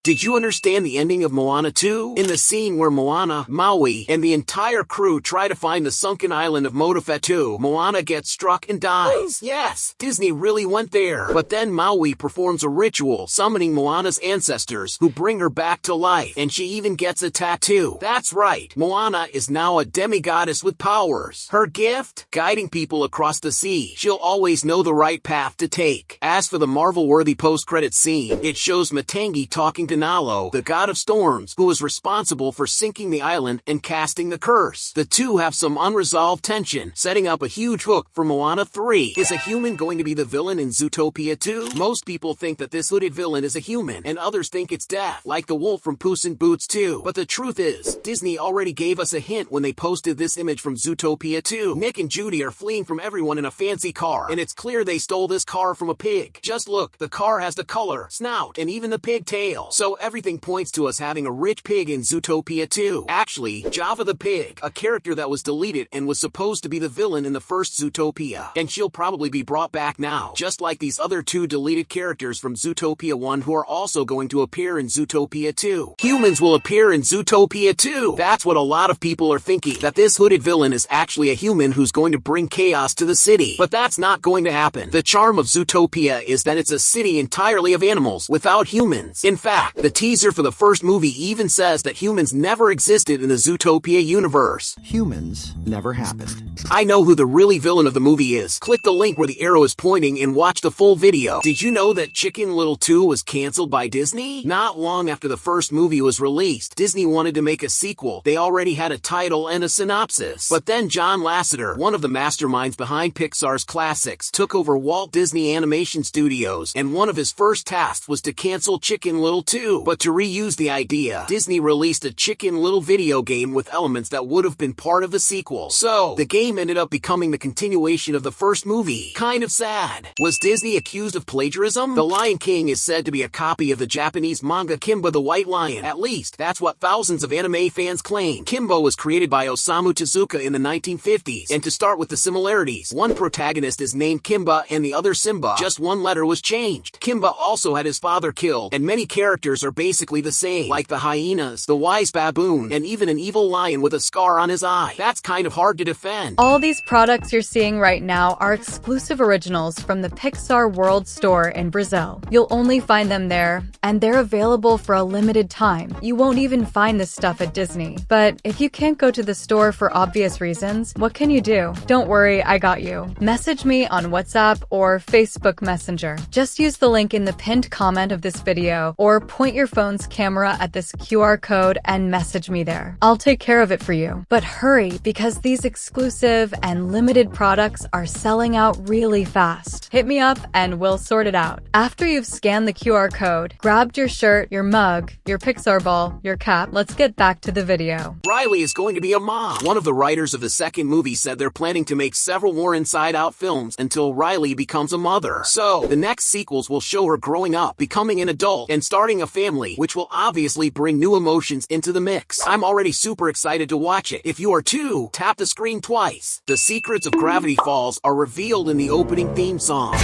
Did you understand the ending of Moana 2? In the scene where Moana, Maui, and the entire crew try to find the sunken island of Motofetu, Moana gets struck and dies. Yes, Disney really went there. But then Maui performs a ritual summoning Moana's ancestors who bring her back to life, and she even gets a tattoo. That's right, Moana is now a demigoddess with powers. Her gift? Guiding people across the sea. She'll always know the right path to take. As for the Marvel-worthy post-credits scene, it shows Matangi talking to Nalo, the god of storms, who was responsible for sinking the island and casting the curse. The two have some unresolved tension, setting up a huge hook for Moana 3. Is a human going to be the villain in Zootopia 2? Most people think that this hooded villain is a human, and others think it's Death, like the wolf from Puss in Boots 2. But the truth is, Disney already gave us a hint when they posted this image from Zootopia 2. Nick and Judy are fleeing from everyone in a fancy car, and it's clear they stole this car from a pig. Just look, the car has the color, snout, and even the pig tail. So everything points to us having a rich pig in Zootopia 2. Actually, Java the pig, a character that was deleted and was supposed to be the villain in the first Zootopia. And she'll probably be brought back now, just like these other two deleted characters from Zootopia 1 who are also going to appear in Zootopia 2. Humans will appear in Zootopia 2. That's what a lot of people are thinking, that this hooded villain is actually a human who's going to bring chaos to the city. But that's not going to happen. The charm of Zootopia is that it's a city entirely of animals without humans. In fact, the teaser for the first movie even says that humans never existed in the Zootopia universe. Humans never happened. I know who the really villain of the movie is. Click the link where the arrow is pointing and watch the full video. Did you know that Chicken Little 2 was canceled by Disney? Not long after the first movie was released, Disney wanted to make a sequel. They already had a title and a synopsis. But then John Lasseter, one of the masterminds behind Pixar's classics, took over Walt Disney Animation Studios, and one of his first tasks was to cancel Chicken Little 2. But to reuse the idea, Disney released a Chicken Little video game with elements that would have been part of the sequel. So, the game ended up becoming the continuation of the first movie. Kind of sad. Was Disney accused of plagiarism? The Lion King is said to be a copy of the Japanese manga Kimba the White Lion. At least, that's what thousands of anime fans claim. Kimba was created by Osamu Tezuka in the 1950s, and to start with the similarities, one protagonist is named Kimba and the other Simba. Just one letter was changed. Kimba also had his father killed, and many characters are basically the same, like the hyenas, the wise baboon, and even an evil lion with a scar on his eye. That's kind of hard to defend. All these products you're seeing right now are exclusive originals from the Pixar World Store in Brazil. You'll only find them there, and they're available for a limited time. You won't even find this stuff at Disney. But if you can't go to the store for obvious reasons, what can you do? Don't worry, I got you. Message me on WhatsApp or Facebook Messenger. Just use the link in the pinned comment of this video, or point your phone's camera at this QR code and message me there. I'll take care of it for you. But hurry, because these exclusive and limited products are selling out really fast. Hit me up and we'll sort it out. After you've scanned the QR code, grabbed your shirt, your mug, your Pixar ball, your cap, let's get back to the video. Riley is going to be a mom. One of the writers of the second movie said they're planning to make several more Inside Out films until Riley becomes a mother. So, the next sequels will show her growing up, becoming an adult, and starting a family, which will obviously bring new emotions into the mix. I'm already super excited to watch it. If you are too, tap the screen twice. The secrets of Gravity Falls are revealed in the opening theme song.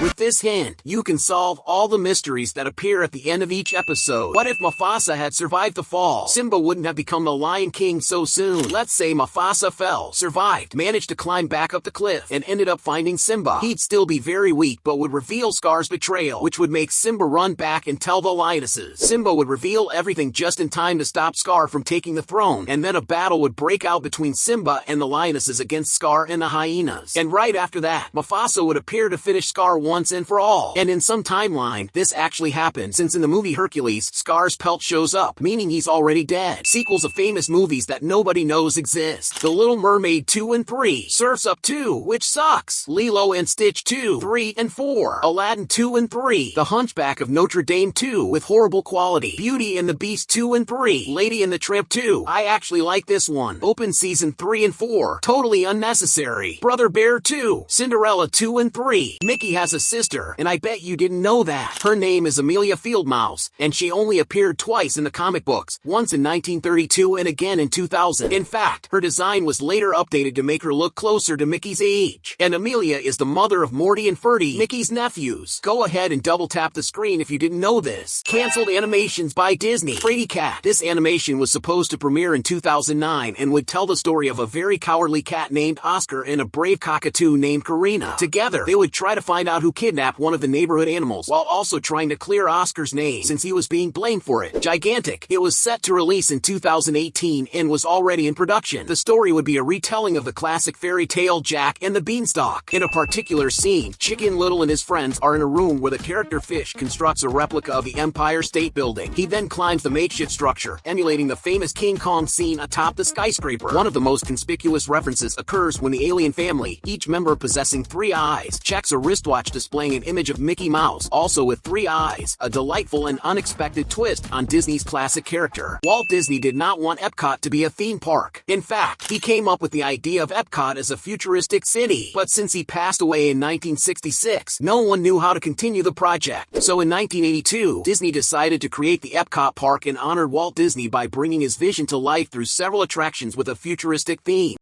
With this hint, you can solve all the mysteries that appear at the end of each episode. What if Mafasa had survived the fall? Simba wouldn't have become the Lion King so soon. Let's say Mafasa fell, survived, managed to climb back up the cliff, and ended up finding Simba. He'd still be very weak, but would reveal Scar's betrayal, which would make Simba run back and tell the lionesses. Simba would reveal everything just in time to stop Scar from taking the throne, and then a battle would break out between Simba and the lionesses against Scar and the hyenas. And right after that, Mafasa would appear to finish Scar once and for all. And in some timeline, this actually happened, since in the movie Hercules, Scar's pelt shows up, meaning he's already dead. Sequels of famous movies that nobody knows exist. The Little Mermaid 2 and 3, Surf's Up 2, which sucks, Lilo and Stitch 2, 3 and 4, Aladdin 2 and 3, The Hunchback of Notre Dame 2 with horrible quality, Beauty and the Beast 2 and 3, Lady and the Tramp 2, I actually like this one, Open Season 3 and 4, totally unnecessary, Brother Bear 2, Cinderella 2 and 3, Mickey Has a a sister, and I bet you didn't know that. Her name is Amelia Fieldmouse, and she only appeared twice in the comic books, once in 1932 and again in 2000. In fact, her design was later updated to make her look closer to Mickey's age. And Amelia is the mother of Morty and Ferdy, Mickey's nephews. Go ahead and double tap the screen if you didn't know this. Cancelled animations by Disney. Freddy Cat. This animation was supposed to premiere in 2009 and would tell the story of a very cowardly cat named Oscar and a brave cockatoo named Karina. Together, they would try to find out who kidnapped one of the neighborhood animals while also trying to clear Oscar's name since he was being blamed for it. Gigantic. It was set to release in 2018 and was already in production. The story would be a retelling of the classic fairy tale Jack and the Beanstalk. In a particular scene, Chicken Little and his friends are in a room where the character Fish constructs a replica of the Empire State Building. He then climbs the makeshift structure, emulating the famous King Kong scene atop the skyscraper. One of the most conspicuous references occurs when the alien family, each member possessing 3 eyes, checks a wristwatch displaying an image of Mickey Mouse, also with 3 eyes, a delightful and unexpected twist on Disney's classic character. Walt Disney did not want Epcot to be a theme park. In fact, he came up with the idea of Epcot as a futuristic city, but since he passed away in 1966, no one knew how to continue the project. So in 1982, Disney decided to create the Epcot park and honored Walt Disney by bringing his vision to life through several attractions with a futuristic theme.